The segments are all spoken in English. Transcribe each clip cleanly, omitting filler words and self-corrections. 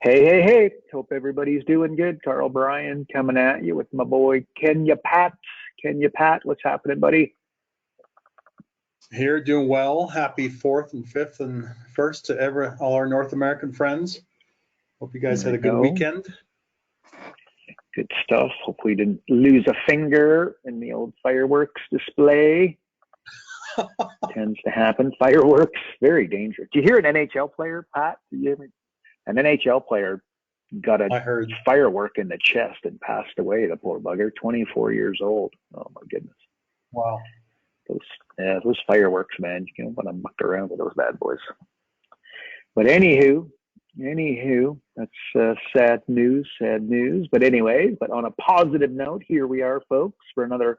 Hey, hey, hey. Hope everybody's doing good. Carl Bryan coming at you with my boy Kenya Pat. Kenya Pat, what's happening, buddy? Here, doing well. Happy 4th and 5th and 1st to all our North American friends. Hope you guys had a good weekend. Good stuff. Hopefully you didn't lose a finger in the old fireworks display. Tends to happen. Fireworks, very dangerous. Do you hear an NHL player, Pat? An NHL player got a firework in the chest and passed away, the poor bugger, 24 years old. Oh, my goodness. Wow. Those fireworks, man, you don't want to muck around with those bad boys. But anywho, that's sad news. But anyway, but on a positive note, here we are, folks, for another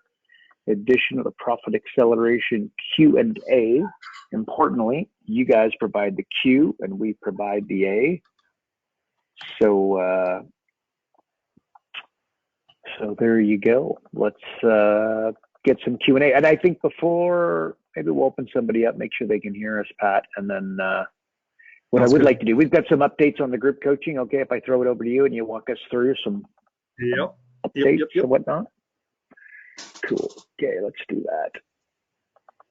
edition of the Profit Acceleration Q&A. Importantly, you guys provide the Q and we provide the A. So there you go. Let's get some Q&A. And I think before, maybe we'll open somebody up, make sure they can hear us, Pat. And then what I would like to do, we've got some updates on the group coaching. Okay, if I throw it over to you and you walk us through some updates and whatnot. Cool. Okay, let's do that.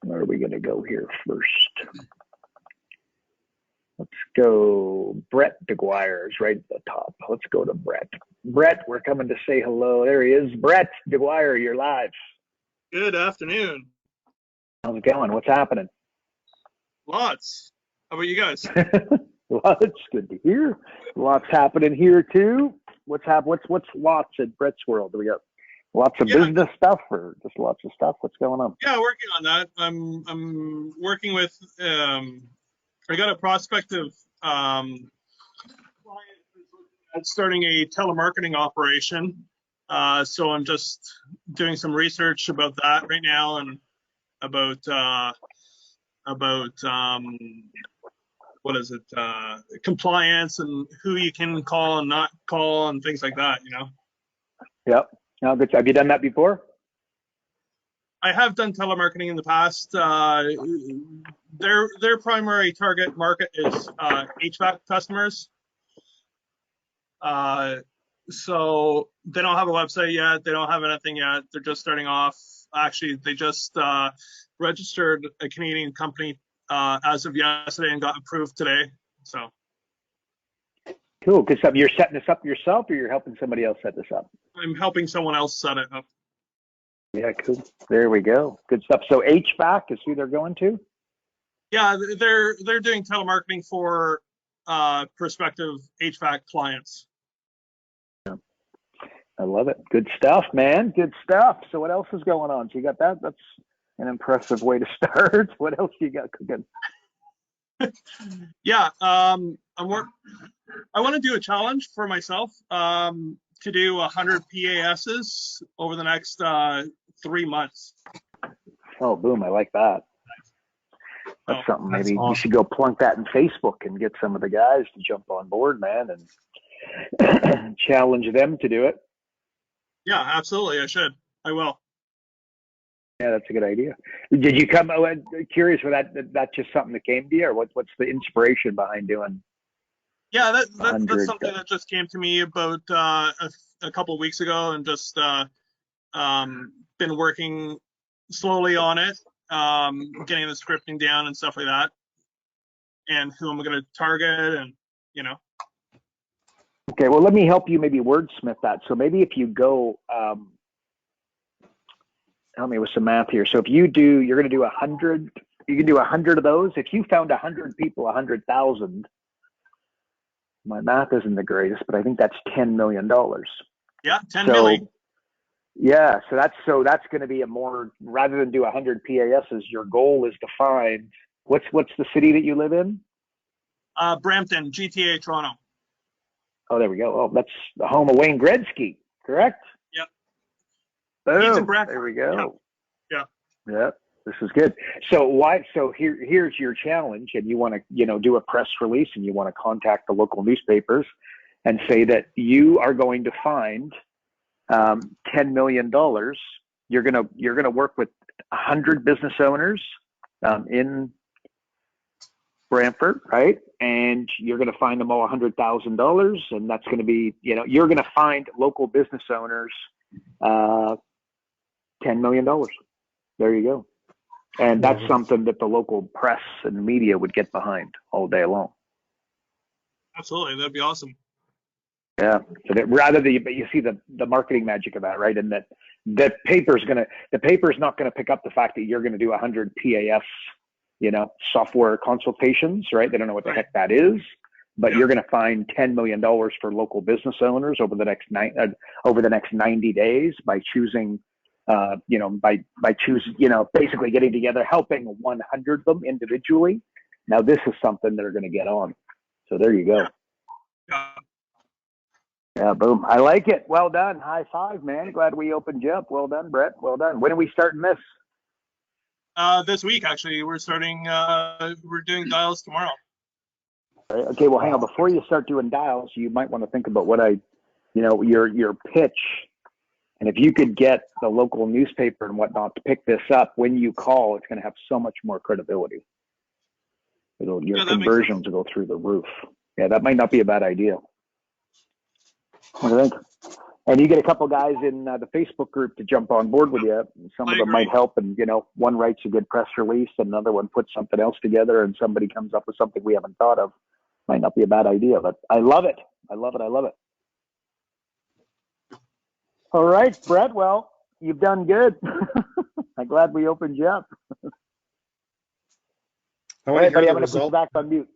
Where are we going to go here first? Let's go. Brett DeGuire is right at the top. Let's go to Brett. Brett, we're coming to say hello. There he is. Brett DeGuire, you're live. Good afternoon. How's it going? What's happening? Lots. How about you guys? Lots. Good to hear. Lots happening here too. What's lots at Brett's world? Do we got lots of business stuff or just lots of stuff? What's going on? Yeah, working on that. I'm working with. I got a prospective client that's starting a telemarketing operation. So I'm just doing some research about that right now and about compliance and who you can call and not call and things like that, Yep. Now, good. Have you done that before? I have done telemarketing in the past. Their primary target market is HVAC customers. So they don't have a website yet. They don't have anything yet. They're just starting off. Actually, they just registered a Canadian company as of yesterday and got approved today. So cool. Good stuff. You're setting this up yourself, or you're helping somebody else set this up? I'm helping someone else set it up. Yeah, cool. There we go. Good stuff. So HVAC is who they're going to? Yeah, they're doing telemarketing for prospective HVAC clients. I love it. Good stuff, man. Good stuff. So what else is going on? So you got that? That's an impressive way to start. What else you got cooking? Yeah, I want to do a challenge for myself to do 100 PASs over the next 3 months. Oh, boom. I like that. That's something. Maybe you should go plunk that in Facebook and get some of the guys to jump on board, man, and challenge them to do it. Yeah, absolutely. I should. I will. Yeah, that's a good idea. Did you come curious for that? That's just something that came to you, or what's the inspiration behind doing? Yeah, that's something that just came to me about a couple of weeks ago, and just been working slowly on it, getting the scripting down and stuff like that, and who I'm going to target, and Okay, well, let me help you maybe wordsmith that. So maybe if you go, help me with some math here. So if you're going to do 100, you can do 100 of those. If you found 100 people, 100,000, my math isn't the greatest, but I think that's $10 million. Yeah, 10 million. Yeah, so that's going to be a more, rather than do 100 PASs, your goal is to find, what's the city that you live in? Brampton, GTA, Toronto. Oh, there we go. Oh, that's the home of Wayne Gretzky, correct? Yep. Boom. There we go. Yeah. This is good. So here's your challenge, and you want to, do a press release, and you want to contact the local newspapers and say that you are going to find $10 million. You're gonna work with 100 business owners in Brantford, right? And you're going to find them all $100,000, and that's going to be, you're going to find local business owners $10 million. There you go. And that's something that the local press and media would get behind all day long. Absolutely, that'd be awesome. Yeah. So that but you see the marketing magic of that, right? And that the paper's not going to pick up the fact that you're going to do 100 PAS, software consultations, right? They don't know what the heck that is, but you're going to find $10 million for local business owners over the next 90 days by choosing, by choosing, basically getting together, helping 100 of them individually. Now this is something they're going to get on. So there you go. Yeah, boom. I like it. Well done. High five, man. Glad we opened you up. Well done, Brett. Well done. When are we starting this? This week, actually. We're starting, we're doing dials tomorrow. Okay, well, hang on. Before you start doing dials, you might want to think about your pitch. And if you could get the local newspaper and whatnot to pick this up when you call, it's going to have so much more credibility. Your conversions will go through the roof. Yeah, that might not be a bad idea. What do you think? And you get a couple guys in the Facebook group to jump on board with you. Some of them might help. And, one writes a good press release, and another one puts something else together, and somebody comes up with something we haven't thought of. Might not be a bad idea, but I love it. I love it. I love it. All right, Brett. Well, you've done good. I'm glad we opened you up. I want to hear the results. Back on mute.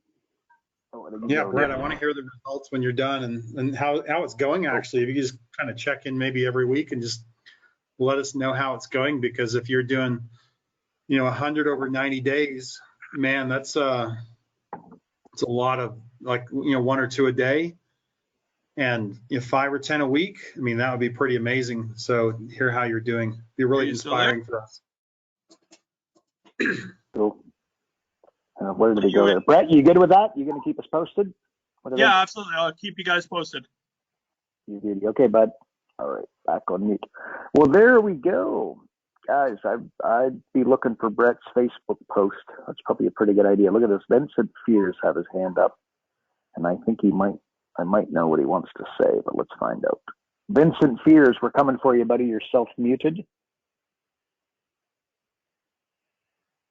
Yeah, Brett, I want to hear the results when you're done and how it's going, actually. If you just kind of check in maybe every week and just let us know how it's going, because if you're doing, 100 over 90 days, man, it's a lot of, like, 1 or 2 a day. And 5 or 10 a week, I mean, that would be pretty amazing. So hear how you're doing. It'd be really inspiring for us. Cool. Where did he go there? Brett, you good with that? You going to keep us posted? Yeah, absolutely. I'll keep you guys posted. Okay, bud. All right, back on mute. Well, there we go. Guys, I'd be looking for Brett's Facebook post. That's probably a pretty good idea. Look at this. Vincent Fears have his hand up, and I think I might know what he wants to say, but let's find out. Vincent Fears, we're coming for you, buddy. You're self-muted.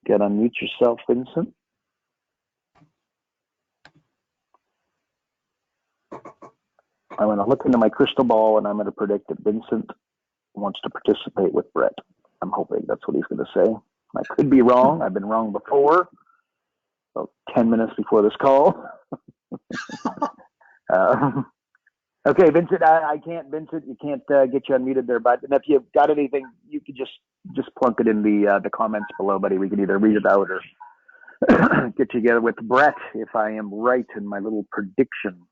Get unmute yourself, Vincent. I'm going to look into my crystal ball, and I'm going to predict that Vincent wants to participate with Brett. I'm hoping that's what he's going to say. I could be wrong. I've been wrong before, about 10 minutes before this call. Okay, Vincent, I can't, Vincent, you can't get you unmuted there, but if you've got anything, you could just plunk it in the comments below, buddy. We can either read it out or get together with Brett if I am right in my little prediction.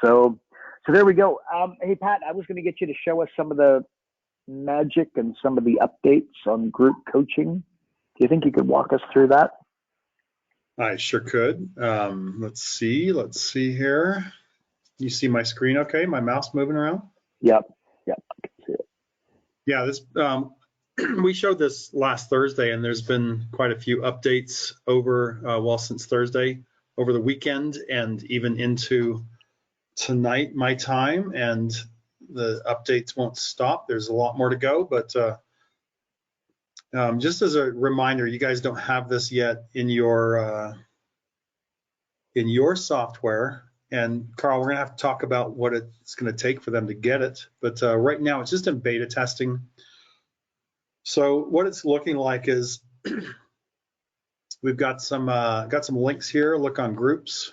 So there we go. Hey, Pat, I was going to get you to show us some of the magic and some of the updates on group coaching. Do you think you could walk us through that? I sure could. Let's see here. You see my screen okay? My mouse moving around? Yep, I can see it. Yeah, this we showed this last Thursday, and there's been quite a few updates since Thursday, over the weekend, and even into tonight, my time, and the updates won't stop. There's a lot more to go, but just as a reminder, you guys don't have this yet in your software. And Carl, we're gonna have to talk about what it's gonna take for them to get it. But right now, it's just in beta testing. So what it's looking like is we've got some links here. Look on groups.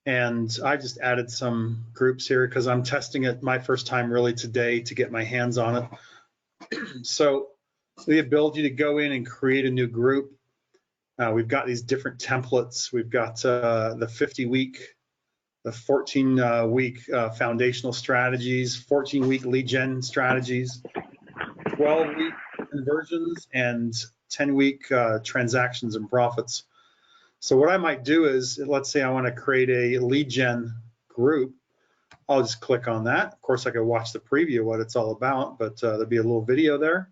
And I just added some groups here because I'm testing it my first time really today to get my hands on it. So the ability to go in and create a new group. We've got these different templates. We've got the 50-week, the 14-week foundational strategies, 14-week lead gen strategies, 12-week conversions, and 10-week transactions and profits. So what I might do is, let's say I want to create a lead gen group. I'll just click on that. Of course, I could watch the preview of what it's all about, but there'll be a little video there.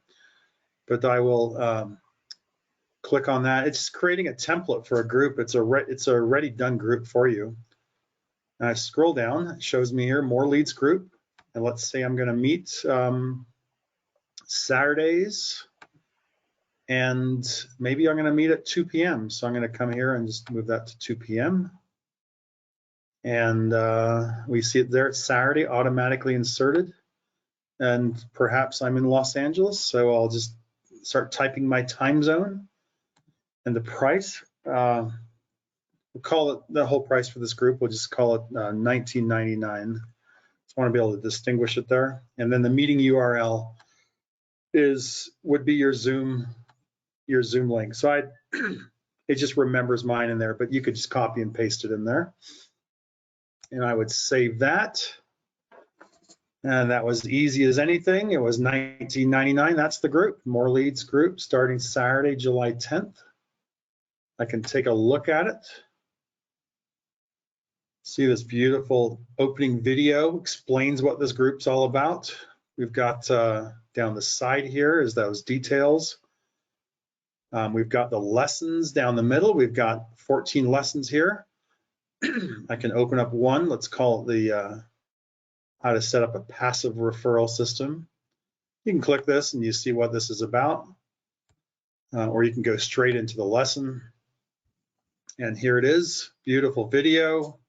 But I will click on that. It's creating a template for a group. It's a already done group for you. And I scroll down, it shows me here, more leads group. And let's say I'm going to meet Saturdays, and maybe I'm going to meet at 2 p.m. So I'm going to come here and just move that to 2 p.m. And we see it there, it's Saturday, automatically inserted. And perhaps I'm in Los Angeles, so I'll just start typing my time zone and the price. We'll call it the whole price for this group. We'll just call it $19.99. Just want to be able to distinguish it there. And then the meeting URL would be your Zoom link. So it just remembers mine in there, but you could just copy and paste it in there. And I would save that. And that was easy as anything. It was $19.99. That's the group, More Leads group, starting Saturday, July 10th. I can take a look at it. See this beautiful opening video, explains what this group's all about. We've got down the side here is those details. We've got the lessons down the middle. We've got 14 lessons here. I can open up one. Let's call it the how to set up a passive referral system. You can click this and you see what this is about, or you can go straight into the lesson. And here it is, beautiful video.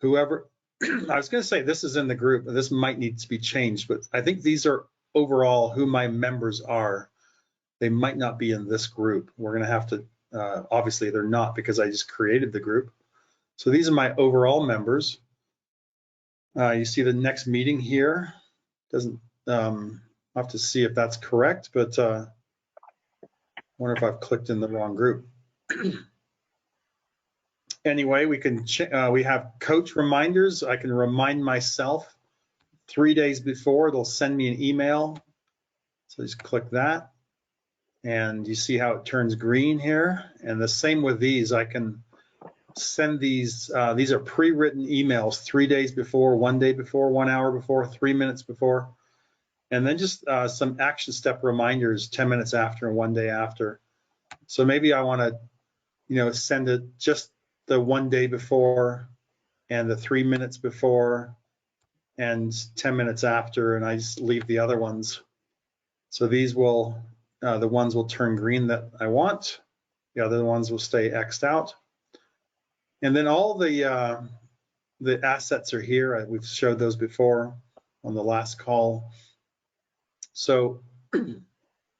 Whoever, I was going to say this is in the group, this might need to be changed, but I think these are overall who my members are. They might not be in this group. We're going to have to, obviously they're not because I just created the group. So these are my overall members. You see the next meeting here. Doesn't, I'll have to see if that's correct, but I wonder if I've clicked in the wrong group. Anyway, we have coach reminders. I can remind myself 3 days before. It'll send me an email. So just click that. And you see how it turns green here. And the same with these. I can send these are pre-written emails 3 days before, 1 day before, 1 hour before, 3 minutes before, and then just some action step reminders 10 minutes after and 1 day after. So maybe I want to, send it just the 1 day before and the 3 minutes before and 10 minutes after, and I just leave the other ones. So these will, the ones will turn green that I want. The other ones will stay X'd out. And then all the assets are here. We've showed those before on the last call. So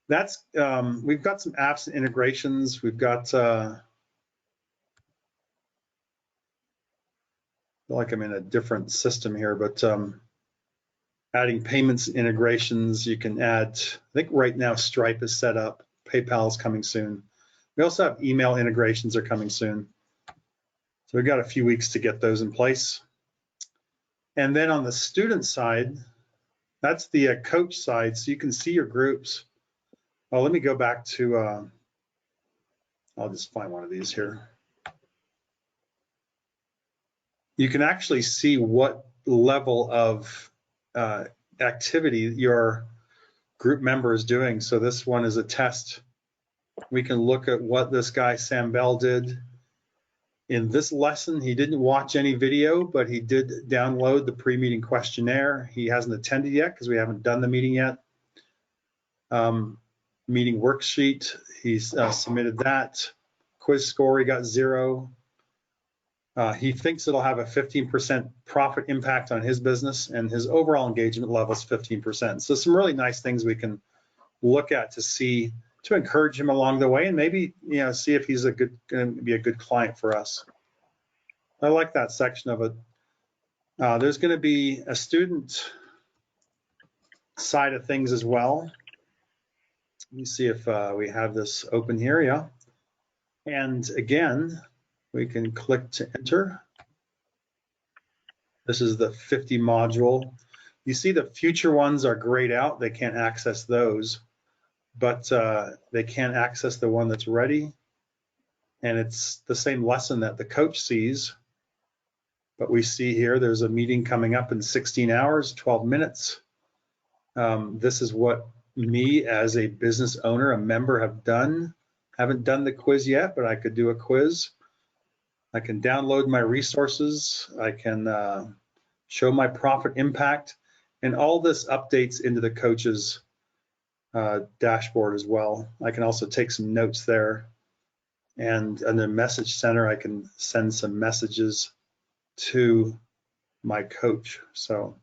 that's, we've got some apps and integrations. We've got, I feel like I'm in a different system here, but adding payments integrations, you can add, I think right now Stripe is set up, PayPal is coming soon. We also have email integrations are coming soon. So we've got a few weeks to get those in place. And then on the student side, that's the coach side, so you can see your groups. Oh, let me go back to, I'll just find one of these here. You can actually see what level of activity your group member is doing. So this one is a test. We can look at what this guy Sam Bell did. In this lesson, he didn't watch any video, but he did download the pre-meeting questionnaire. He hasn't attended yet because we haven't done the meeting yet. Meeting worksheet, he's submitted that. Quiz score, he got 0. He thinks it'll have a 15% profit impact on his business, and his overall engagement level is 15%. So some really nice things we can look at to see, to encourage him along the way, and maybe see if he's going to be a good client for us. I like that section of it. There's going to be a student side of things as well. Let me see if we have this open here. Yeah. And again, we can click to enter. This is the 50 module. You see the future ones are grayed out. They can't access those, but they can access the one that's ready. And it's the same lesson that the coach sees. But we see here, there's a meeting coming up in 16 hours, 12 minutes. This is what me as a business owner, a member have done, Haven't done the quiz yet, but I could do a quiz. I can download my resources. I can show my profit impact, and all this updates into the coach's dashboard as well. I can also take some notes there. And in the message center, I can send some messages to my coach. So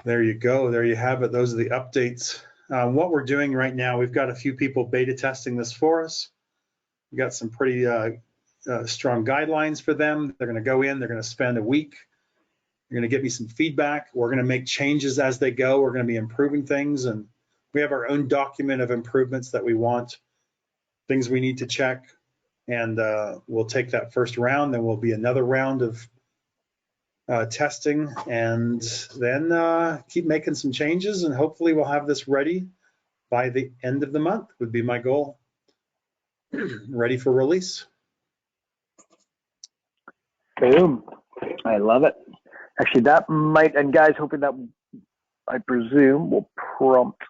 there you go. There you have it. Those are the updates. What we're doing right now, we've got a few people beta testing this for us. We've got some pretty strong guidelines for them. They're going to go in, they're going to spend a week. They're going to give me some feedback. We're going to make changes as they go. We're going to be improving things. And we have our own document of improvements that we want, things we need to check. And we'll take that first round. Then will be another round of testing, and then keep making some changes, and hopefully we'll have this ready by the end of the month would be my goal. Ready for release. Boom. I love it. Actually, that might, and guys, hoping that, I presume, will prompt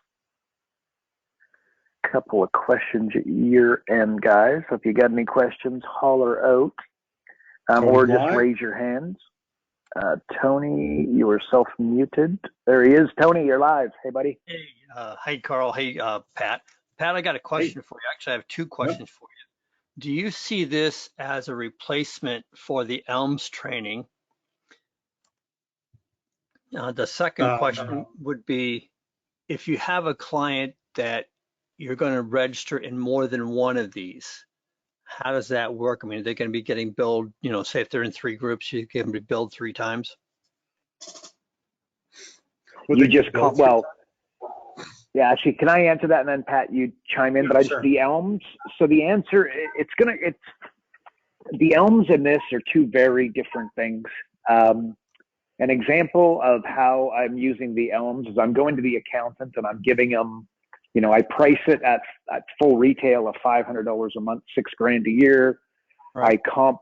a couple of questions at year end, guys. So if you got any questions, holler out, or just raise your hands. Tony, you are self-muted. There he is. Tony, you're live. Hey, buddy. Hey, Carl. Hey, Pat. Pat, I got a question for you. Actually, I have two questions for you. Do you see this as a replacement for the ELMS training? The second question would be, if you have a client that you're going to register in more than one of these, how does that work? I mean, are they going to be getting billed, you know, say if they're in 3 groups, you get them to build 3 times? You just call, well, yeah, actually, can I answer that? And then Pat, you chime in, but sure. The ELMS. So the answer, the ELMS and this are 2 very different things. An example of how I'm using the ELMS is I'm going to the accountant and I'm giving them, you know, I price it at full retail of $500 a month, $6,000 a year. Right. I comp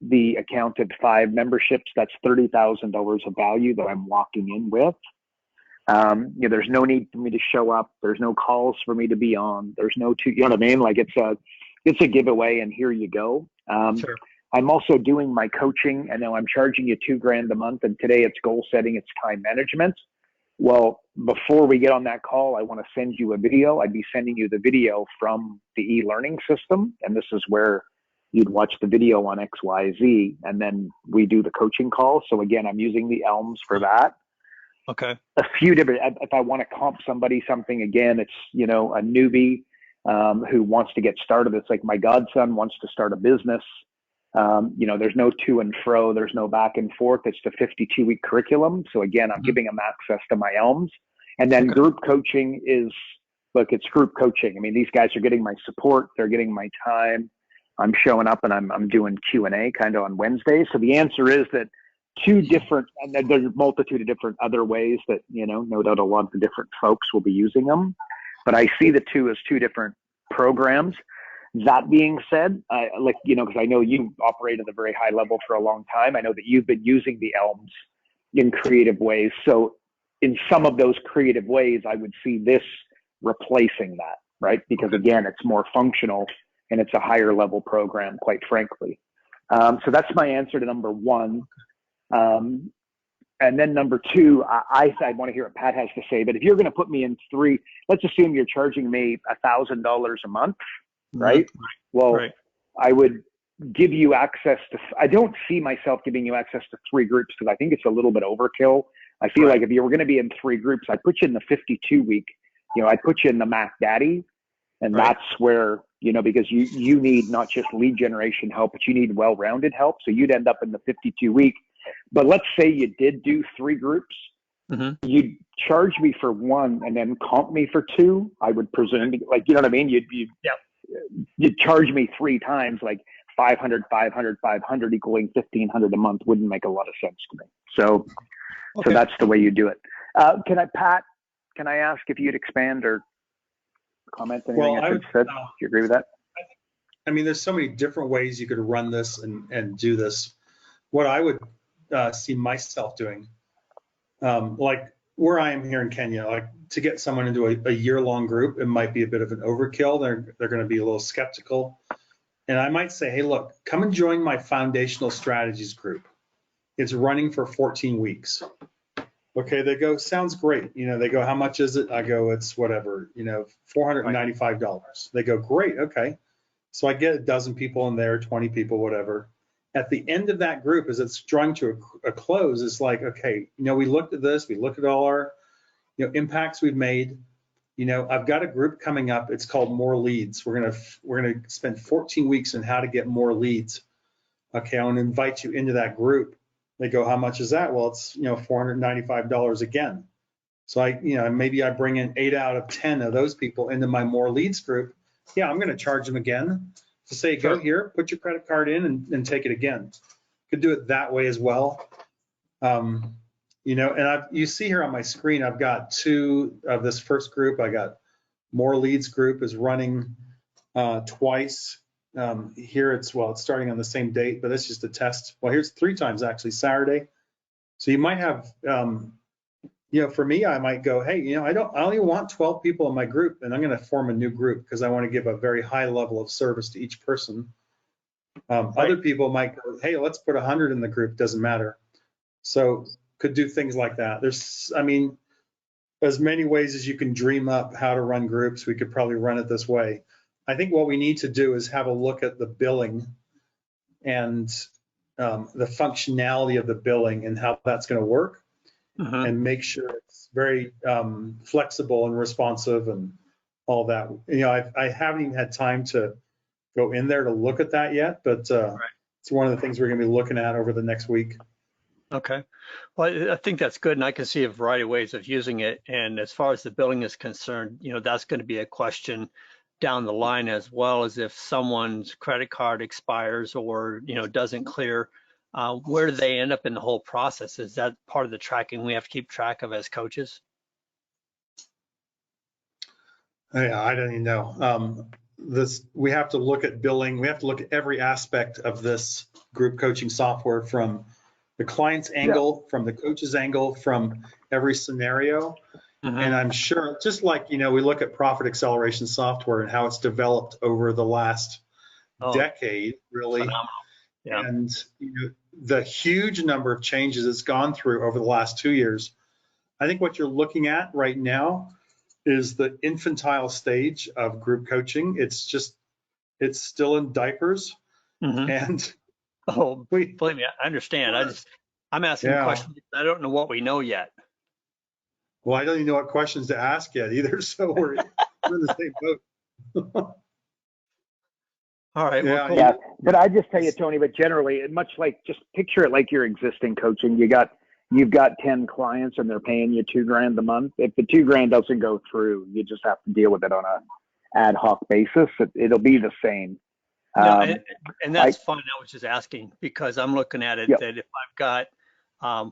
the accountant 5 memberships. That's $30,000 of value that I'm walking in with. You know, there's no need for me to show up. There's no calls for me to be on. There's no, you know what I mean? Like it's a giveaway, and here you go. Sure. I'm also doing my coaching, and now I'm charging you $2,000 a month. And today it's goal setting, it's time management. Well, before we get on that call, I want to send you a video. I'd be sending you the video from the e-learning system. And this is where you'd watch the video on XYZ, and then we do the coaching call. So again, I'm using the ELMS for that. Okay. A few different, if I want to comp somebody something, again, it's, you know, a newbie who wants to get started. It's like my godson wants to start a business. You know, there's no to and fro, there's no back and forth. It's the 52-week curriculum. So again, I'm giving them access to my ELMS. And then group coaching is, look, it's group coaching. I mean, these guys are getting my support. They're getting my time. I'm showing up and I'm doing Q&A kind of on Wednesdays. So the answer is that 2 different, and there's a multitude of different other ways that, you know, no doubt a lot of the different folks will be using them. But I see the 2 as 2 different programs. That being said, like, you know, because I know you operate at a very high level for a long time. I know that you've been using the ELMS in creative ways. So in some of those creative ways, I would see this replacing that, right? Because again, it's more functional and it's a higher level program, quite frankly. So that's my answer to number 1. And then number 2, I want to hear what Pat has to say, but if you're going to put me in 3, let's assume you're charging me $1,000 a month. Right. Well, I would give you access to, I don't see myself giving you access to 3 groups because I think it's a little bit overkill. I feel like if you were going to be in 3 groups, I'd put you in the 52-week, you know, I'd put you in the Mac Daddy. And that's where, you know, because you need not just lead generation help, but you need well-rounded help. So you'd end up in the 52-week. But let's say you did do 3 groups. You'd charge me for 1 and then comp me for 2, I would presume. Like, you know what I mean? You'd charge me 3 times, like 500, 500, 500 equaling 1,500 a month wouldn't make a lot of sense to me. So that's the way you do it. Pat, can I ask if you'd expand or comment anything I said? Do you agree with that? I mean, there's so many different ways you could run this and do this. What I would see myself doing, like where I am here in Kenya, like to get someone into a year-long group, it might be a bit of an overkill. They're going to be a little skeptical. And I might say, hey, look, come and join my foundational strategies group. It's running for 14 weeks. Okay, they go, sounds great. You know, they go, how much is it? I go, it's whatever, you know, $495. They go, great, okay. So I get a dozen people in there, 20 people, whatever. At the end of that group, as it's drawing to a close, it's like, okay, you know, we looked at this, we looked at all our, you know, impacts we've made. You know, I've got a group coming up. It's called More Leads. We're gonna spend 14 weeks on how to get more leads. Okay, I want to invite you into that group. They go, how much is that? Well, it's, you know, $495 again. So you know, maybe I bring in 8 out of 10 of those people into my More Leads group. Yeah, I'm going to charge them again to say, go here, put your credit card in and take it again. Could do it that way as well. You know, and you see here on my screen, I've got 2 of this first group. I got More Leads group is running twice. Here it's starting on the same date, but it's just a test. Well, here's 3 times actually, Saturday. So you might have, you know, for me, I might go, hey, you know, I only want 12 people in my group, and I'm going to form a new group because I want to give a very high level of service to each person. Other people might go, hey, let's put 100 in the group, doesn't matter. So could do things like that. There's, I mean, as many ways as you can dream up how to run groups, we could probably run it this way. I think what we need to do is have a look at the billing and the functionality of the billing and how that's going to work, and make sure it's very flexible and responsive and all that. You know, I haven't even had time to go in there to look at that yet, but it's one of the things we're going to be looking at over the next week. Okay. Well, I think that's good, and I can see a variety of ways of using it. And as far as the billing is concerned, you know, that's going to be a question down the line, as well as if someone's credit card expires or, you know, doesn't clear, where do they end up in the whole process? Is that part of the tracking we have to keep track of as coaches? Yeah, I don't even know. We have to look at billing. We have to look at every aspect of this group coaching software, from the client's angle, from the coach's angle, from every scenario. And I'm sure, just like, you know, we look at profit acceleration software and how it's developed over the last decade, really. Yeah. And, you know, the huge number of changes it's gone through over the last 2 years. I think what you're looking at right now is the infantile stage of group coaching. It's still in diapers. And believe me, I understand. I'm asking questions. I don't know what we know yet. Well, I don't even know what questions to ask yet either. So we're in the same boat. All right. Yeah, well, cool. yeah. But I just tell you, Tony, but generally, much like, just picture it like your existing coaching. You've got 10 clients and they're paying you $2,000 a month. If the $2,000 doesn't go through, you just have to deal with it on a ad hoc basis. It'll be the same. No, and that's fine. I was just asking because I'm looking at it that if I've got,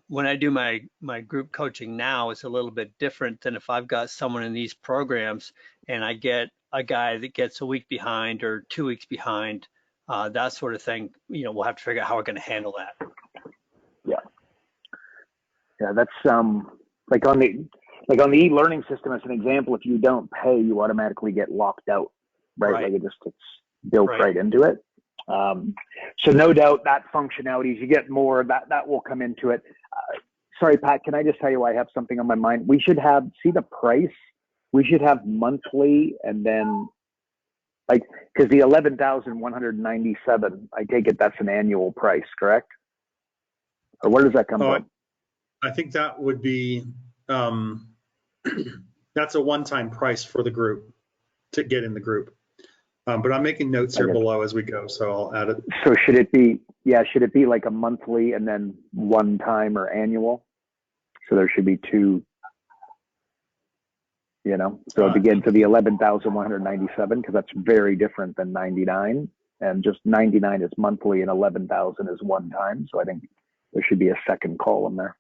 when I do my group coaching now, it's a little bit different than if I've got someone in these programs and I get a guy that gets a week behind or 2 weeks behind, that sort of thing. You know, we'll have to figure out how we're going to handle that. Yeah, that's like on the e-learning system as an example. If you don't pay, you automatically get locked out, right? Like it's built right into it. So no doubt that functionality, as you get more, that will come into it. Sorry, Pat, can I just tell you I have something on my mind? We should see the price. We should have monthly, and then because the 11,197, I take it that's an annual price, correct? Or where does that come from? I think that would be, that's a one-time price for the group to get in the group. But I'm making notes here below as we go, so I'll add it. So should it be like a monthly and then one time or annual? So there should be 2, you know, so again, to the 11,197, because that's very different than 99, and just 99 is monthly and 11,000 is one time. So I think there should be a second column there.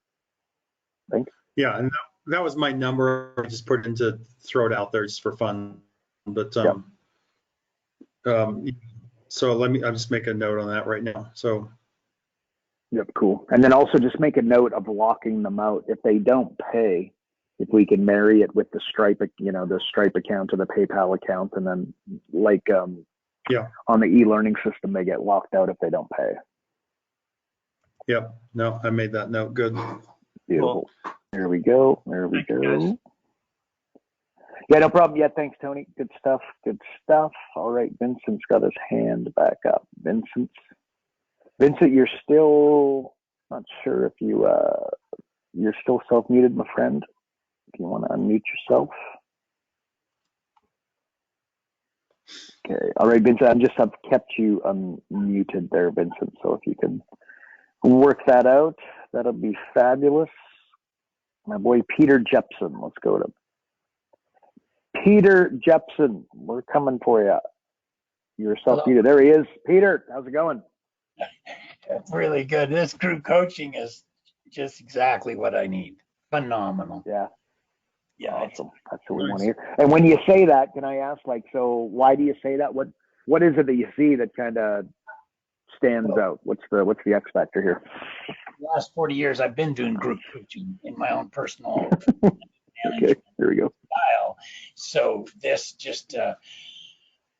I think. Yeah, and that was my number. I just put it in to throw it out there just for fun. But so I'll just make a note on that right now. So. Yep, cool. And then also just make a note of locking them out. If they don't pay, if we can marry it with the Stripe, the Stripe account or the PayPal account, and then on the e-learning system, they get locked out if they don't pay. Yep. No, I made that note. Good. Beautiful. There we go. There we go. Yeah, no problem. Yeah, thanks, Tony. Good stuff. Good stuff. All right, Vincent's got his hand back up. Vincent, you're still not sure if you're still self-muted, my friend. If you want to unmute yourself. Okay. All right, Vincent. I've kept you unmuted there, Vincent. So if you can work that out, that'll be fabulous. My boy Peter Jepson. Let's go to Peter Jepson. We're coming for you. You're self-muted. There he is. Peter, how's it going? Really good. This group coaching is just exactly what I need. Phenomenal. Yeah. Yeah. Awesome. That's what we want to hear. And when you say that, can I ask, so why do you say that? What is it that you see that kind of stands out? What's the X factor here? The last 40 years, I've been doing group coaching in my own personal Okay, there we go. style. So this just,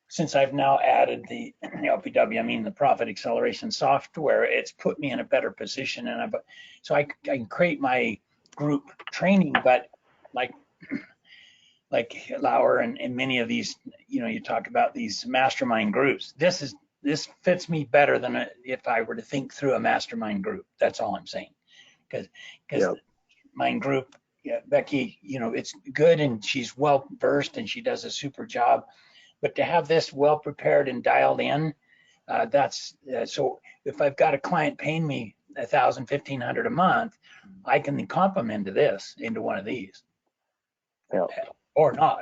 since I've now added the LPW, the profit acceleration software, it's put me in a better position. And so I can create my group training, but like Lauer and many of these, you talk about these mastermind groups. This fits me better than if I were to think through a mastermind group. That's all I'm saying. Because my group, Becky, it's good and she's well versed and she does a super job. But to have this well prepared and dialed in, so if I've got a client paying me $1,000, $1,500 a month, I can comp them into one of these. Yeah. Or not.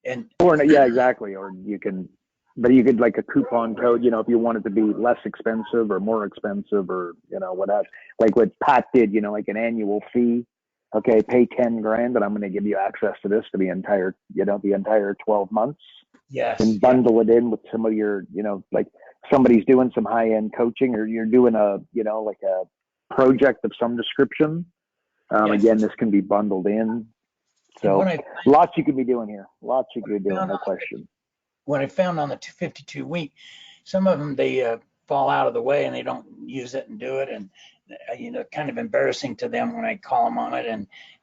Exactly. Or you could like a coupon code, if you want it to be less expensive or more expensive or, whatever, like what Pat did, like an annual fee. Okay. Pay 10 grand and I'm going to give you access to this for the entire 12 months. Yes. And bundle it in with some of your, like somebody's doing some high end coaching or you're doing like a project of some description. Yes. Again, this can be bundled in. So lots you could be doing here. Lots you could be doing, no question. What I found on the 252 week, some of them, they fall out of the way and they don't use it and do it. And, kind of embarrassing to them when I call them on it.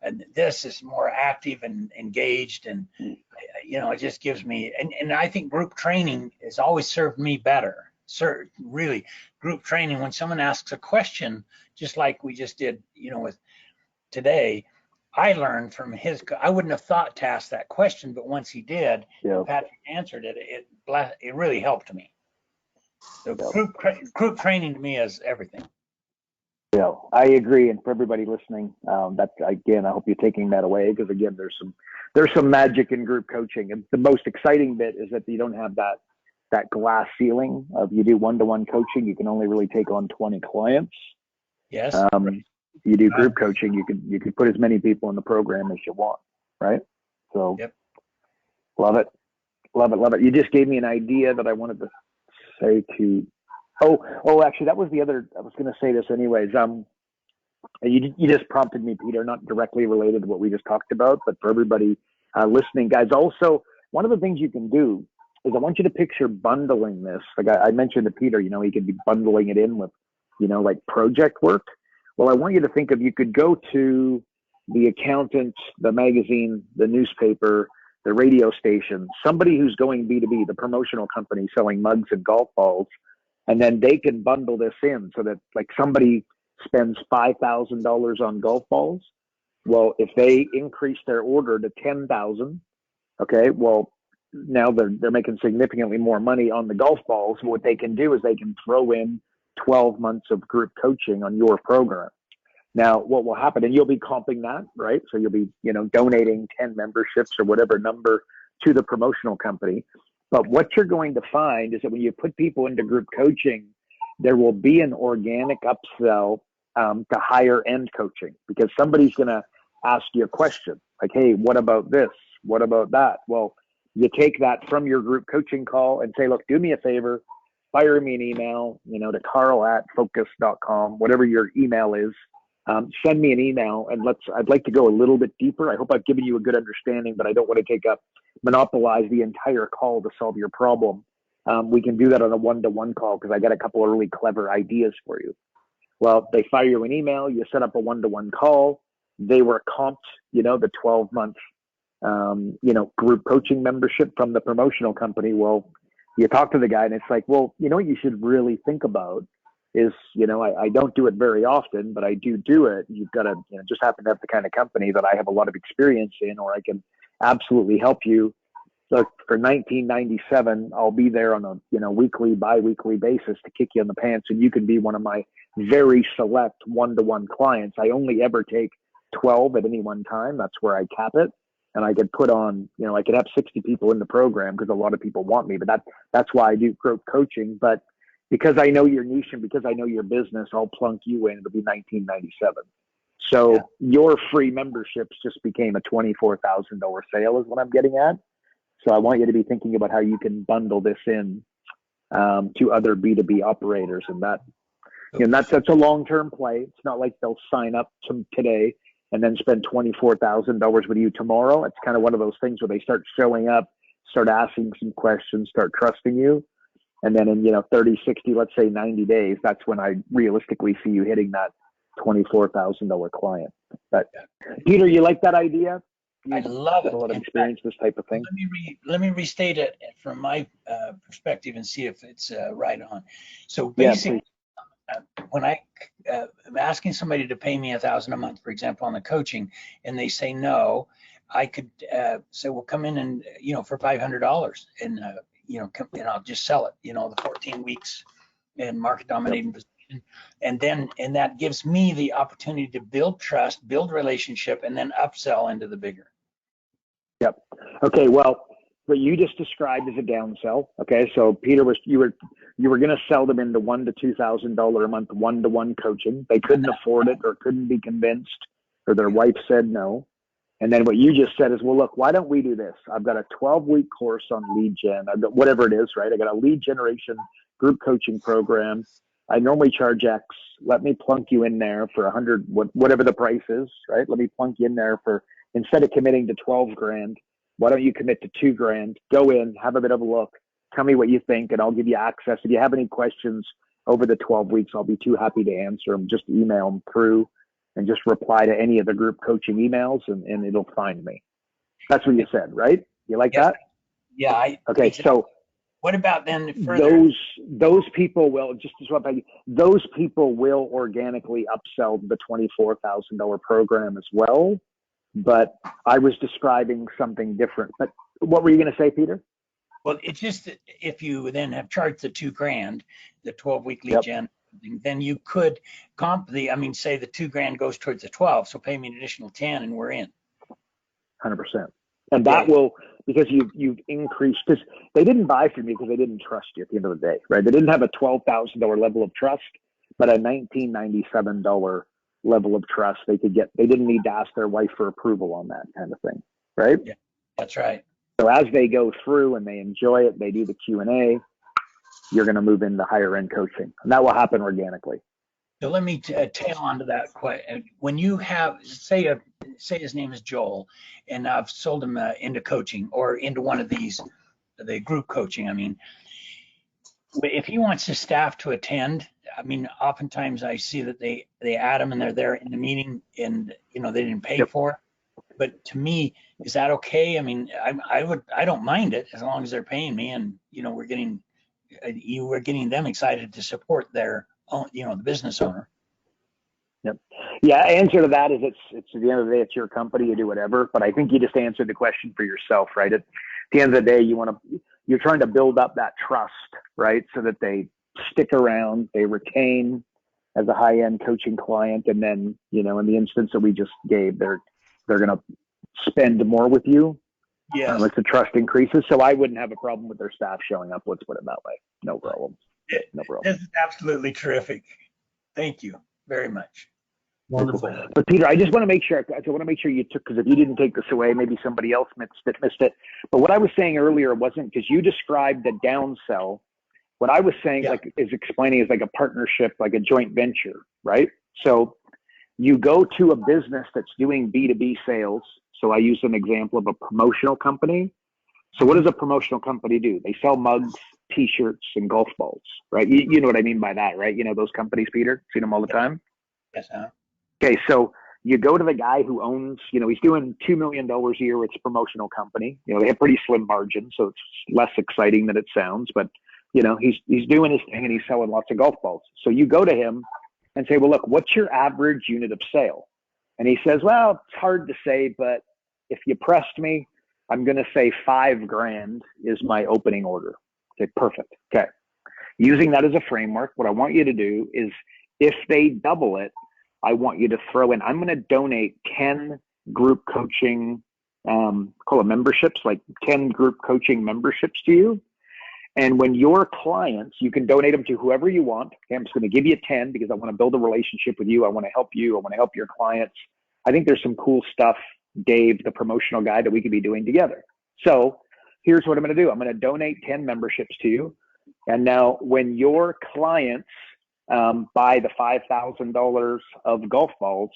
And this is more active and engaged. And, it just gives me, and I think group training has always served me better. Really, group training, when someone asks a question, just like we just did, with today, I learned from I wouldn't have thought to ask that question, but once he did, Patrick answered it, it really helped me. So group training to me is everything. Yeah, I agree. And for everybody listening, that's, again, I hope you're taking that away because, again, there's some magic in group coaching. And the most exciting bit is that you don't have that glass ceiling of you do one-to-one coaching. You can only really take on 20 clients. Yes. You do group coaching, you could put as many people in the program as you want, right? So love it. You just gave me an idea that I wanted to say to actually that was the other, I was going to say this anyways. You just prompted me, Peter, not directly related to what we just talked about, but for everybody listening, guys, also one of the things you can do is I want you to picture bundling this. Like I mentioned to Peter, he could be bundling it in with, like project work. Well, I want you to think of, you could go to the accountant, the magazine, the newspaper, the radio station, somebody who's going B2B, the promotional company selling mugs and golf balls, and then they can bundle this in so that like somebody spends $5,000 on golf balls. Well, if they increase their order to 10,000, okay, well, now they're making significantly more money on the golf balls. What they can do is they can throw in 12 months of group coaching on your program. Now, what will happen, and you'll be comping that, right? So you'll be, donating 10 memberships or whatever number to the promotional company. But what you're going to find is that when you put people into group coaching, there will be an organic upsell to higher end coaching because somebody's going to ask you a question like, hey, what about this? What about that? Well, you take that from your group coaching call and say, look, do me a favor. Fire me an email, to Carl@focus.com, whatever your email is. send me an email and I'd like to go a little bit deeper. I hope I've given you a good understanding, but I don't want to monopolize the entire call to solve your problem. We can do that on a one-to-one call because I got a couple of really clever ideas for you. Well, they fire you an email, you set up a one-to-one call. They were comped, the 12-month, group coaching membership from the promotional company. Well, you talk to the guy and it's like, well, what you should really think about is, I don't do it very often, but I do it. You've got to just happen to have the kind of company that I have a lot of experience in, or I can absolutely help you. So for $19.97, I'll be there on a weekly, bi-weekly basis to kick you in the pants, and you can be one of my very select one-to-one clients. I only ever take 12 at any one time. That's where I cap it. And I could put on, I could have 60 people in the program because a lot of people want me, but that's why I do group coaching. But because I know your niche and because I know your business, I'll plunk you in. It'll be $19.97. So your free memberships just became a $24,000 sale is what I'm getting at. So I want you to be thinking about how you can bundle this in to other B2B operators, and that's a long-term play. It's not like they'll sign up today and then spend $24,000 with you tomorrow. It's kind of one of those things where they start showing up, start asking some questions, start trusting you, and then in 30, 60, let's say 90 days, that's when I realistically see you hitting that $24,000 client. But Peter, you like that idea? I love it. A lot of experience, this type of thing. Let me restate it from my perspective and see if it's right on. So basically, when I am asking somebody to pay me $1,000 a month, for example, on the coaching, and they say no, I could say, well, come in and for $500, and and I'll just sell it. The 14 weeks in market dominating position, and that gives me the opportunity to build trust, build relationship, and then upsell into the bigger. Yep. Okay. Well, what you just described is a downsell. Okay. So Peter, you were going to sell them into $1,000 to $2,000 a month one-to-one coaching. They couldn't afford it or couldn't be convinced, or their wife said no. And then what you just said is, well, look, why don't we do this? I've got a 12-week course on lead gen. I've got whatever it is, right? I got a lead generation group coaching program. I normally charge X. Let me plunk you in there for 100, whatever the price is, right? Let me plunk you in there for, instead of committing to 12 grand, why don't you commit to 2 grand? Go in, have a bit of a look, tell me what you think, and I'll give you access. If you have any questions over the 12 weeks, I'll be too happy to answer them. Just email them through and just reply to any of the group coaching emails, and it'll find me. That's what you said, right? You like that? Yeah. Okay, so what about then further? Those people will, just to swap back, those people will organically upsell the $24,000 program as well. But I was describing something different. But what were you going to say, Peter? Well, it's just that if you then have charged the 2 grand, the 12-week lead gen, then you could comp say the 2 grand goes towards the 12. So pay me an additional 10 and we're in. 100%. And that will, because you've increased, because they didn't buy from you because they didn't trust you at the end of the day, right? They didn't have a $12,000 level of trust, but a $1997 level of trust they could get. They didn't need to ask their wife for approval on that kind of thing, right? Yeah, that's right. So as they go through and they enjoy it, they do the Q&A, you're going to move into higher end coaching, and that will happen organically. So let me tail onto that. When you have, say his name is Joel, and I've sold him into coaching or into one of these, the group coaching. I mean, if he wants his staff to attend, oftentimes I see that they add them and they're there in the meeting, and they didn't pay for it. But to me, is that okay? I don't mind it as long as they're paying me, and we're getting them excited to support their own, the business owner. Yep. Yeah. Answer to that is it's at the end of the day, it's your company, you do whatever. But I think you just answered the question for yourself, right? At the end of the day, you're trying to build up that trust, right? So that they stick around, they retain as a high-end coaching client, and then in the instance that we just gave, they're going to spend more with you. Yeah, as the trust increases. So I wouldn't have a problem with their staff showing up. Let's put it that way. No problem. No problem. This is absolutely terrific. Thank you very much. Wonderful. But Peter, I just want to make sure. You took, because if you didn't take this away, maybe somebody else missed it. But what I was saying earlier wasn't, because you described the downsell. What I was saying, is explaining is like a partnership, like a joint venture, right? So You go to a business that's doing B2B sales. So I use an example of a promotional company. So what does a promotional company do? They sell mugs, t-shirts, and golf balls, right? You know what I mean by that, right? You know those companies, Peter? Seen them all the time? Yes, huh? Okay, so you go to the guy who owns, he's doing $2 million a year with his promotional company. They have pretty slim margins, so it's less exciting than it sounds, but he's doing his thing and he's selling lots of golf balls. So you go to him and say, well, look, what's your average unit of sale? And he says, well, it's hard to say, but if you pressed me, I'm going to say $5,000 is my opening order. Okay, perfect. Okay. Using that as a framework, what I want you to do is if they double it, I want you to throw in, I'm going to donate 10 group coaching, call it memberships, like 10 group coaching memberships to you. And when your clients, you can donate them to whoever you want. Okay, I'm just going to give you 10 because I want to build a relationship with you. I want to help you. I want to help your clients. I think there's some cool stuff, Dave, the promotional guy, that we could be doing together. So here's what I'm going to do. I'm going to donate 10 memberships to you. And now when your clients buy the $5,000 of golf balls,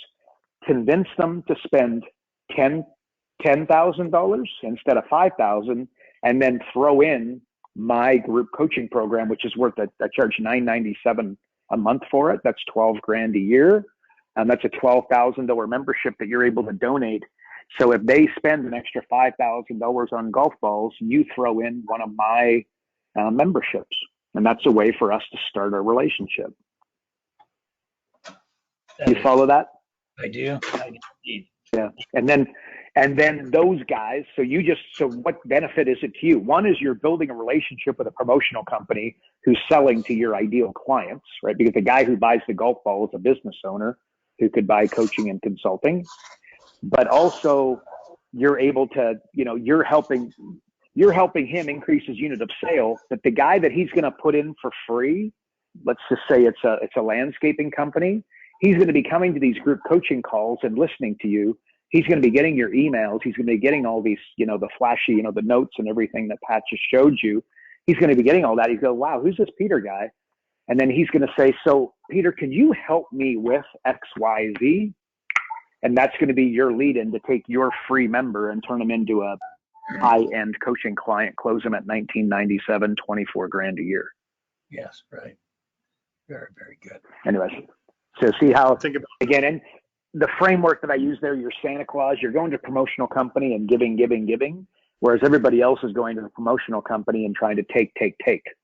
convince them to spend $10,000 instead of $5,000, and then throw in my group coaching program, which is worth, I charge $997 a month for it. That's $12,000 a year. And that's a $12,000 membership that you're able to donate. So if they spend an extra $5,000 on golf balls, you throw in one of my memberships. And that's a way for us to start a relationship. You follow that? I do. Yeah. And then those guys, so what benefit is it to you? One is you're building a relationship with a promotional company who's selling to your ideal clients, right? Because the guy who buys the golf ball is a business owner who could buy coaching and consulting. But also you're able to, you're helping him increase his unit of sale, but the guy that he's going to put in for free, let's just say it's a landscaping company, he's going to be coming to these group coaching calls and listening to you. He's going to be getting your emails. He's going to be getting all these, the flashy, the notes and everything that Pat just showed you. He's going to be getting all that. He's going, wow, who's this Peter guy? And then he's going to say, so Peter, can you help me with X, Y, Z? And that's going to be your lead in to take your free member and turn him into a high-end coaching client, close him at $1997, $24,000 a year. Yes, right. Very, very good. Anyways, so see how, again, and the framework that I use there, you're Santa Claus, you're going to a promotional company and giving, whereas everybody else is going to the promotional company and trying to take,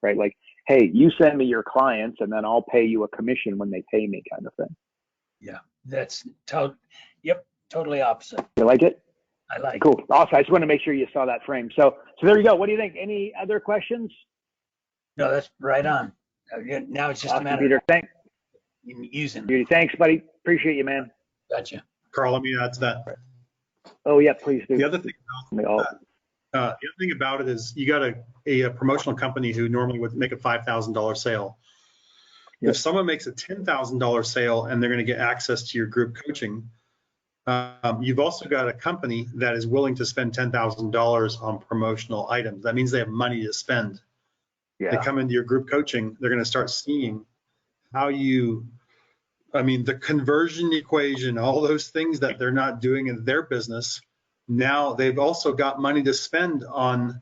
right? Like, hey, you send me your clients and then I'll pay you a commission when they pay me, kind of thing. Yeah, that's totally opposite. You like it? I like Cool. Awesome. I just want to make sure you saw that frame. So there you go. What do you think? Any other questions? No, that's right on. Now it's just awesome, a matter Peter. of using Beauty. Thanks, buddy. Appreciate you, man. Gotcha. Carl, let me add to that. Oh, yeah, please do. The other thing about it is you got a promotional company who normally would make a $5,000 sale. Yep. If someone makes a $10,000 sale and they're going to get access to your group coaching, you've also got a company that is willing to spend $10,000 on promotional items. That means they have money to spend. Yeah. They come into your group coaching, they're going to start seeing how the conversion equation, all those things that they're not doing in their business. Now they've also got money to spend on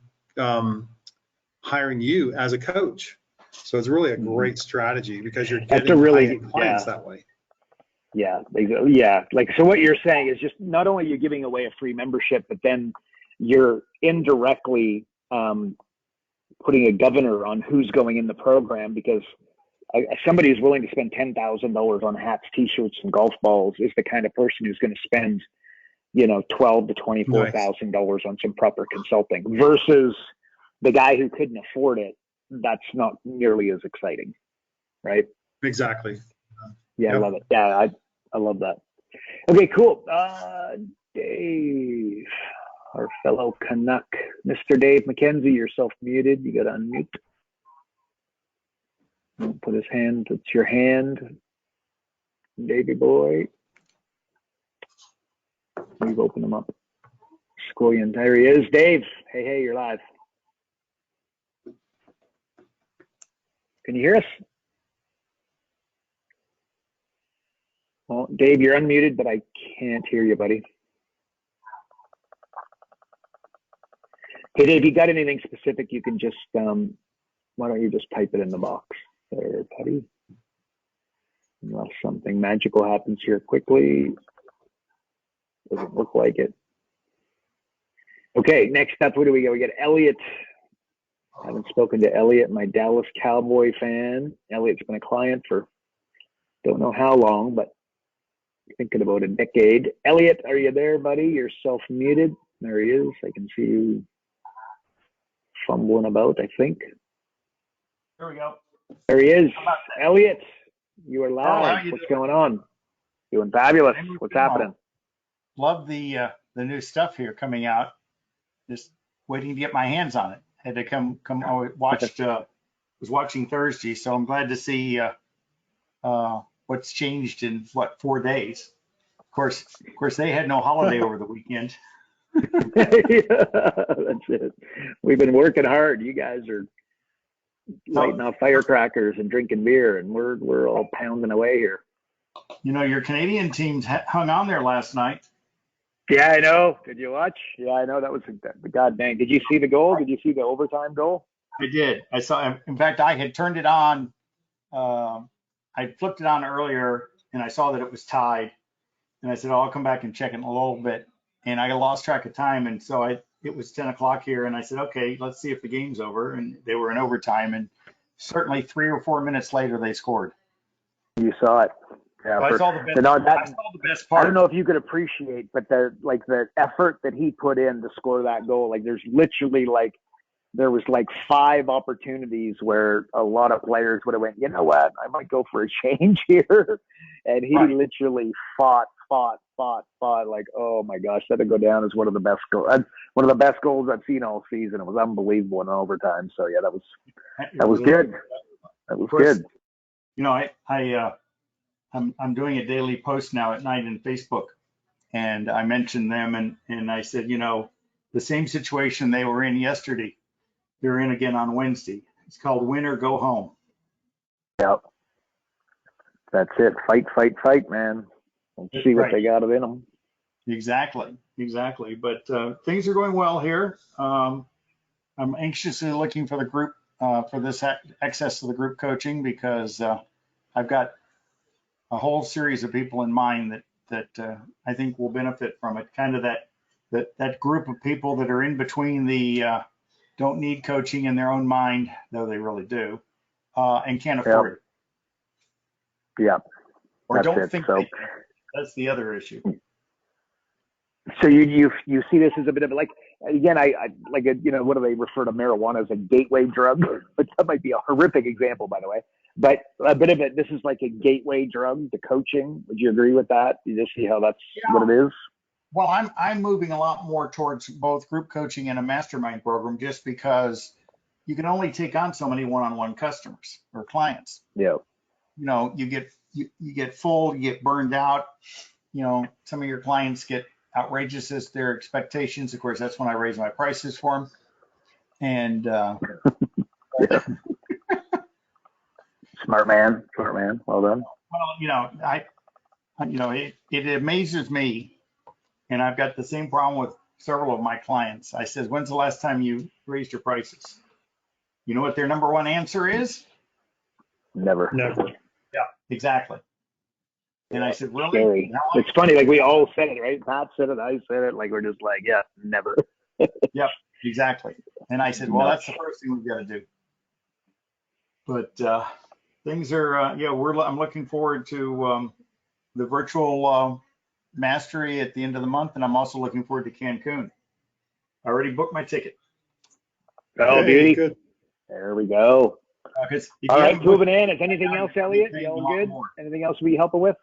hiring you as a coach. So it's really a great strategy because you're getting high-end clients that way. Yeah. Like, so what you're saying is just not only you're giving away a free membership, but then you're indirectly putting a governor on who's going in the program, because somebody who's willing to spend $10,000 on hats, t-shirts, and golf balls is the kind of person who's going to spend, $12,000 to $24,000 on some proper consulting, versus the guy who couldn't afford it. That's not nearly as exciting, right? Exactly. Yeah, yep. I love it. Yeah, I love that. Okay, cool. Dave, our fellow Canuck, Mr. Dave McKenzie, you're self-muted. You got to unmute. Put his hand. It's your hand, Davey boy. We've opened him up. Scroll in. There he is. Dave. Hey, you're live. Can you hear us? Well, Dave, you're unmuted, but I can't hear you, buddy. Okay, Dave, you got anything specific? You can just, why don't you just type it in the box there, buddy? Unless something magical happens here quickly. Doesn't look like it. Okay, next up, where do we go? We got Elliot. I haven't spoken to Elliot, my Dallas Cowboy fan. Elliot's been a client for don't know how long, but thinking about a decade. Elliot, are you there, buddy? You're self-muted. There he is. I can see you fumbling about, I think. Here we go. There he is. Elliot, you are live. how you What's going on? Doing fabulous. What's happening? Love the new stuff here coming out. Just waiting to get my hands on it. Had to come. I watched. Was watching Thursday, so I'm glad to see what's changed in 4 days. Of course, they had no holiday over the weekend. Yeah, that's it. We've been working hard. You guys are lighting off firecrackers and drinking beer, and we're all pounding away here. You know, your Canadian teams hung on there last night. Yeah, I know. Did you watch? Yeah, I know. That was the god dang. Did you see the goal? Did you see the overtime goal? I did. I saw. In fact, I had turned it on. I flipped it on earlier, and I saw that it was tied. And I said, "Oh, I'll come back and check it in a little bit." And I lost track of time, and so it was 10 o'clock here, and I said, "Okay, let's see if the game's over." And they were in overtime, and certainly 3 or 4 minutes later, they scored. You saw it. Yeah, I saw the best part. I don't know if you could appreciate, but the effort that he put in to score that goal, like there's literally there was 5 opportunities where a lot of players would have went, you know what, I might go for a change here. And he literally fought. Like, oh my gosh, that'd go down as one of the best goals I've seen all season. It was unbelievable in overtime. So yeah, that was good. That was good. You know, I'm doing a daily post now at night in Facebook, and I mentioned them, and I said, you know, the same situation they were in yesterday, they're in again on Wednesday. It's called win or go home. Yep. That's it. Fight, man. Let's see what they got in them. Exactly. But things are going well here. I'm anxiously looking for the group, for this access to the group coaching, because I've got a whole series of people in mind that I think will benefit from it. Kind of that group of people that are in between the don't need coaching in their own mind, though they really do, and can't afford it. Yeah. Or don't think so. That's the other issue. So you see this as a bit of like, again, I like a, you know, what do they refer to marijuana as, a gateway drug? But that might be a horrific example, by the way. But a bit of it, this is like a gateway drug to coaching. Would you agree with that? You just see how that's what it is? Well, I'm moving a lot more towards both group coaching and a mastermind program, just because you can only take on so many one-on-one customers or clients. Yeah. You know, you get full, you get burned out. You know, some of your clients get outrageous as their expectations. Of course, that's when I raise my prices for them. And Smart man. Well done. Well, you know, it amazes me, and I've got the same problem with several of my clients. I said, when's the last time you raised your prices? You know what their number one answer is? Never. Yeah, exactly. And I said, really? Scary. It's funny, like we all said it, right? Pat said it, I said it, like we're just like, yeah, never. Yep, exactly. And I said, well, that's the first thing we've got to do. But things are, I'm looking forward to the virtual mastery at the end of the month, and I'm also looking forward to Cancun. I already booked my ticket. Oh, beauty. Good. There we go. All right, moving in. Is anything else, Elliot? You all good? Anything else we helping with?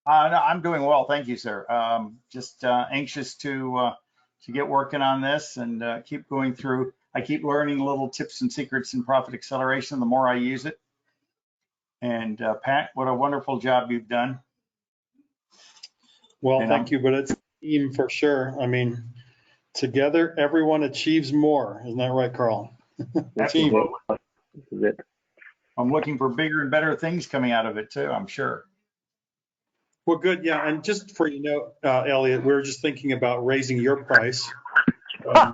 No, I'm doing well. Thank you, sir. Just anxious to get working on this and keep going through. I keep learning little tips and secrets in Profit Acceleration the more I use it. And Pat, what a wonderful job you've done. Well, thank you, but it's a team for sure. I mean, together, everyone achieves more. Isn't that right, Carl? Absolutely. This is it. I'm looking for bigger and better things coming out of it too, I'm sure. Well, good. Yeah. And just for Elliot, we were just thinking about raising your price. I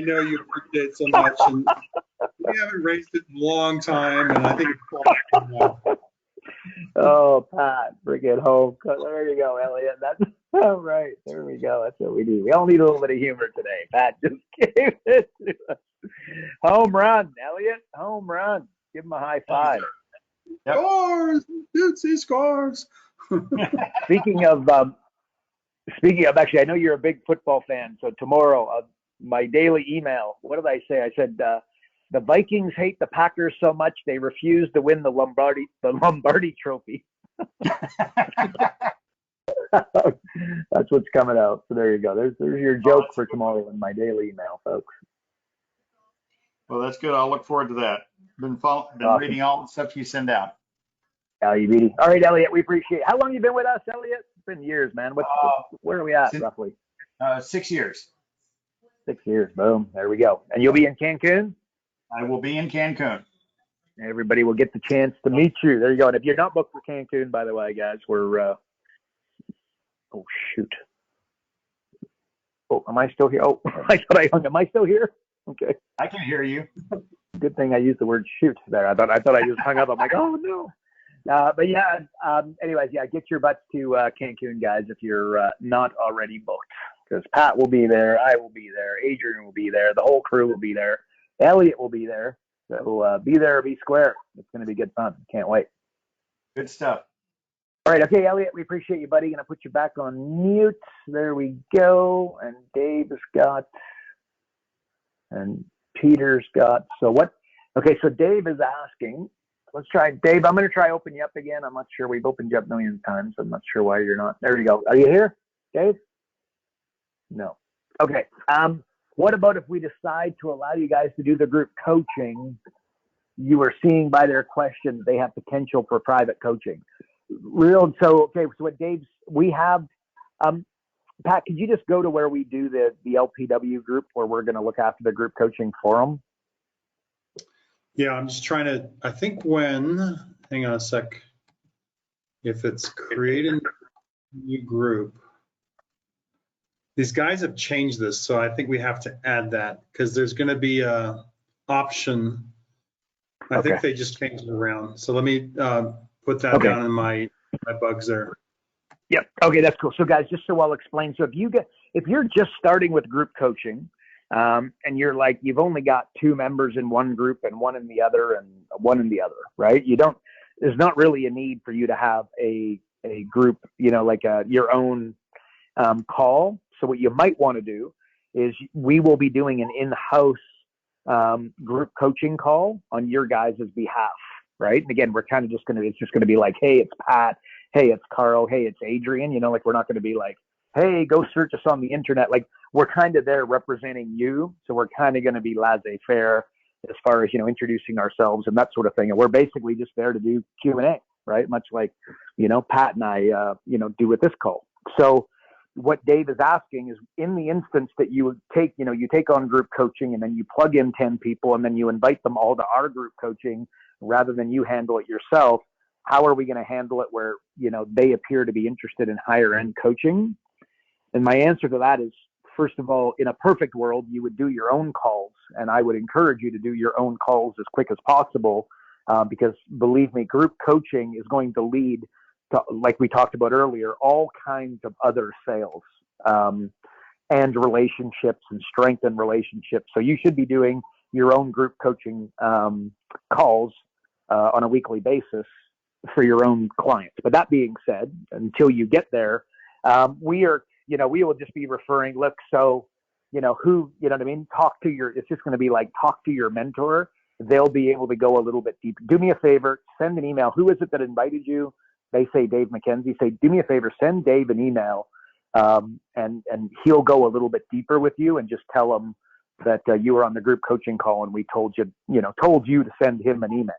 know you appreciate it so much, and we haven't raised it in a long time, and I think it's time now. Oh, Pat, bring it home. There you go, Elliot. That's all right. There we go. That's what we do. We all need a little bit of humor today. Pat just gave it to us. Home run, Elliot. Home run. Give him a high five. Yep. Scores! Dootsy scores! Speaking of, actually, I know you're a big football fan. So tomorrow, my daily email. What did I say? I said the Vikings hate the Packers so much they refuse to win the Lombardi Trophy. That's what's coming out. So there you go. There's your joke for tomorrow in my daily email, folks. Well, that's good. I'll look forward to that. Been Awesome. reading all the stuff you send out. All right, Elliot, we appreciate it. How long have you been with us, Elliot? It's been years, man. Where are we at, roughly? 6 years. 6 years. Boom. There we go. And you'll be in Cancun? I will be in Cancun. Everybody will get the chance to meet you. There you go. And if you're not booked for Cancun, by the way, guys, we're oh, shoot. Oh, am I still here? Oh, I thought I hung. Am I still here? Okay. I can hear you. Good thing I used the word shoot there. I thought I just hung up. I'm like, oh no. But yeah. Anyways, yeah, get your butts to Cancun, guys, if you're not already booked. Because Pat will be there, I will be there, Adrian will be there, the whole crew will be there, Elliot will be there. So be there or be square. It's going to be good fun. Can't wait. Good stuff. All right. Okay, Elliot, we appreciate you, buddy. Going to put you back on mute. There we go. And Dave's got, and Peter's got. So what? Okay, so Dave is asking. Let's try. Dave, I'm going to try open you up again. I'm not sure. We've opened you up millions of times. I'm not sure why you're not. There you go. Are you here, Dave? No. Okay. What about if we decide to allow you guys to do the group coaching? You are seeing by their questions they have potential for private coaching. So what Dave's, we have, Pat, could you just go to where we do the LPW group where we're going to look after the group coaching forum? Yeah, I'm just trying to, I think hang on a sec. If it's creating a new group, these guys have changed this, so I think we have to add that because there's going to be a option. I think they just changed it around. So let me put that down in my bugs there. Yep. Okay, that's cool. So guys, just so I'll explain. So if you're just starting with group coaching, and you're like, you've only got 2 members in one group and one in the other and one in the other, right? There's not really a need for you to have a group, like your own call. So what you might want to do is we will be doing an in-house group coaching call on your guys' behalf, right? And again, it's just going to be like, hey, it's Pat. Hey, it's Carl. Hey, it's Adrian. Like we're not going to be like, hey, go search us on the internet. Like we're kind of there representing you. So we're kind of going to be laissez-faire as far as, introducing ourselves and that sort of thing. And we're basically just there to do Q&A, right? Much like, Pat and I, do with this call. So what Dave is asking is in the instance that you take, you take on group coaching and then you plug in 10 people and then you invite them all to our group coaching rather than you handle it yourself. How are we going to handle it where, they appear to be interested in higher end coaching? And my answer to that is, first of all, in a perfect world, you would do your own calls. And I would encourage you to do your own calls as quick as possible because believe me, group coaching is going to lead to, like we talked about earlier, all kinds of other sales and relationships and strengthen relationships. So you should be doing your own group coaching calls on a weekly basis for your own clients. But that being said, until you get there, we will just be referring, look, so, who, what I mean? It's just going to be like, talk to your mentor. They'll be able to go a little bit deeper. Do me a favor, send an email. Who is it that invited you? They say Dave McKenzie. Say, do me a favor, send Dave an email, and he'll go a little bit deeper with you and just tell him that you were on the group coaching call and we told you to send him an email.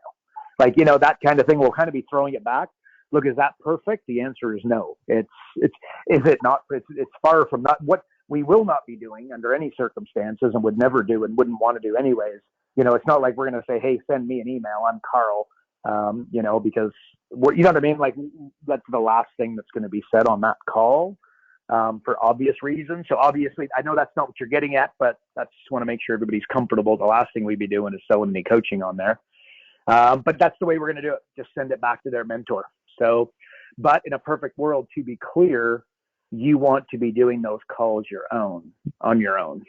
Like, that kind of thing. We'll kind of be throwing it back. Look, is that perfect? The answer is no. Is it not? It's far from not. What we will not be doing under any circumstances and would never do and wouldn't want to do anyways. It's not like we're going to say, hey, send me an email. I'm Carl. because you know what I mean? Like, that's the last thing that's going to be said on that call, for obvious reasons. So obviously, I know that's not what you're getting at, but I just want to make sure everybody's comfortable. The last thing we'd be doing is throwing any coaching on there. But that's the way we're going to do it. Just send it back to their mentor. So, but in a perfect world, to be clear, you want to be doing those calls on your own.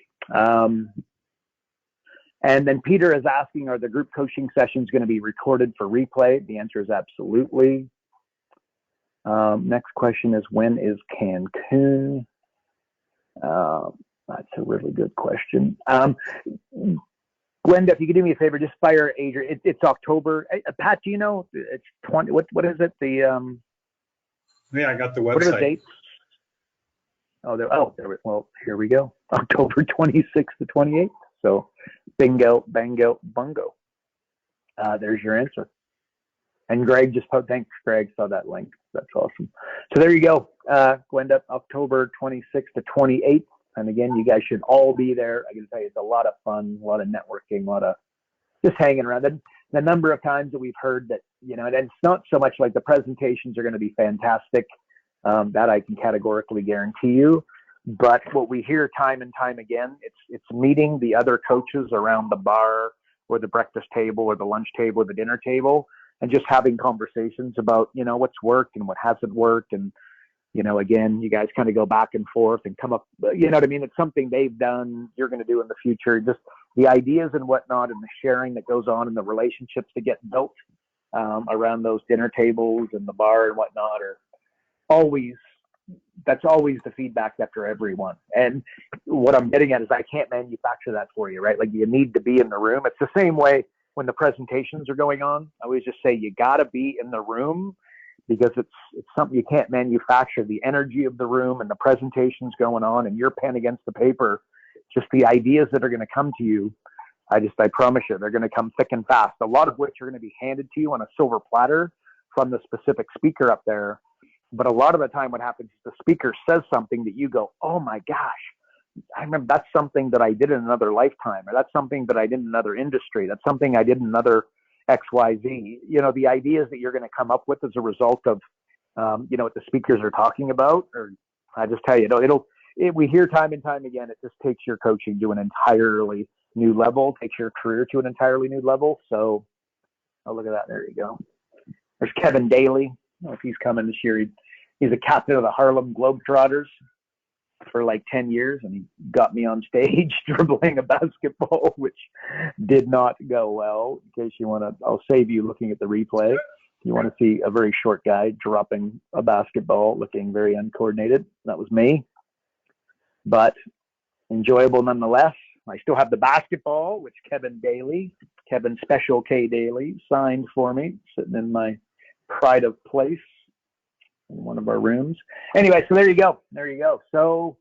And then Peter is asking, are the group coaching sessions going to be recorded for replay? The answer is absolutely. Next question is, when is Cancun? That's a really good question. Glenda, if you could do me a favor, just fire Adrian. It's October. Pat, do you know? It's 20. What is it? Yeah, I got the website. What are the dates? Well, here we go. October 26th to 28th. So, bingo, bango, bungo. There's your answer. And Greg just put, thanks, Greg, saw that link. That's awesome. So there you go, Glenda, October 26th to 28th. And again, you guys should all be there. I can tell you it's a lot of fun, a lot of networking, a lot of just hanging around. The number of times that we've heard that, and it's not so much like the presentations are going to be fantastic. That I can categorically guarantee you. But what we hear time and time again, it's meeting the other coaches around the bar or the breakfast table or the lunch table or the dinner table, and just having conversations about, what's worked and what hasn't worked. And, again, you guys kind of go back and forth and come up, you know what I mean? It's something they've done, you're going to do in the future. Just the ideas and whatnot and the sharing that goes on and the relationships that get built around those dinner tables and the bar and whatnot are that's always the feedback after every one. And what I'm getting at is I can't manufacture that for you, right? Like, you need to be in the room. It's the same way when the presentations are going on. I always just say you got to be in the room, because it's something you can't manufacture. The energy of the room and the presentations going on and your pen against the paper, just the ideas that are going to come to you. I promise you, they're going to come thick and fast. A lot of which are going to be handed to you on a silver platter from the specific speaker up there. But a lot of the time what happens is the speaker says something that you go, oh my gosh, I remember that's something that I did in another lifetime, or that's something that I did in another industry. That's something I did in another XYZ. The ideas that you're going to come up with as a result of, what the speakers are talking about, or I just tell you, we hear time and time again, it just takes your coaching to an entirely new level, takes your career to an entirely new level. So, look at that. There you go. There's Kevin Daly. I don't know if he's coming this year. He's a captain of the Harlem Globetrotters for like 10 years, and he got me on stage dribbling a basketball, which did not go well. In case you want to, I'll save you looking at the replay. You want to see a very short guy dropping a basketball looking very uncoordinated. That was me, but enjoyable nonetheless. I still have the basketball, which Kevin Special K Daly signed for me, sitting in my pride of place in one of our rooms. Anyway, so there you go. So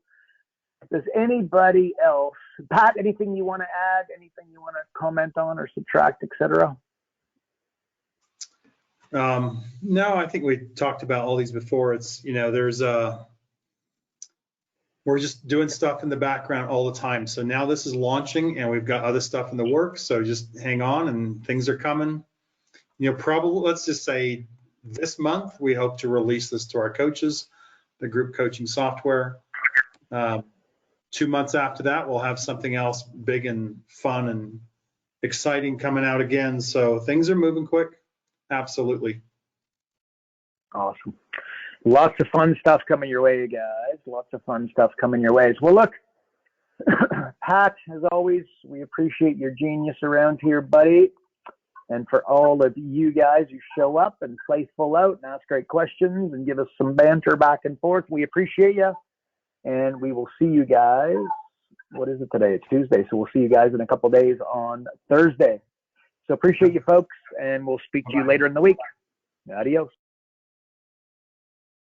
does anybody else, Pat, anything you want to add, anything you want to comment on or subtract, etc.? No, I think we talked about all these before. It's, we're just doing stuff in the background all the time. So now this is launching and we've got other stuff in the works. So just hang on and things are coming. Probably, let's just say this month, we hope to release this to our coaches, the group coaching software. 2 months after that, we'll have something else big and fun and exciting coming out again. So things are moving quick. Absolutely. Awesome. Lots of fun stuff coming your way, guys. Lots of fun stuff coming your ways. Well, look, Pat, as always, we appreciate your genius around here, buddy. And for all of you guys who show up and play full out and ask great questions and give us some banter back and forth, we appreciate you. And we will see you guys. What is it today? It's Tuesday. So we'll see you guys in a couple of days on Thursday. So appreciate you folks, and we'll speak to you later in the week. Adios.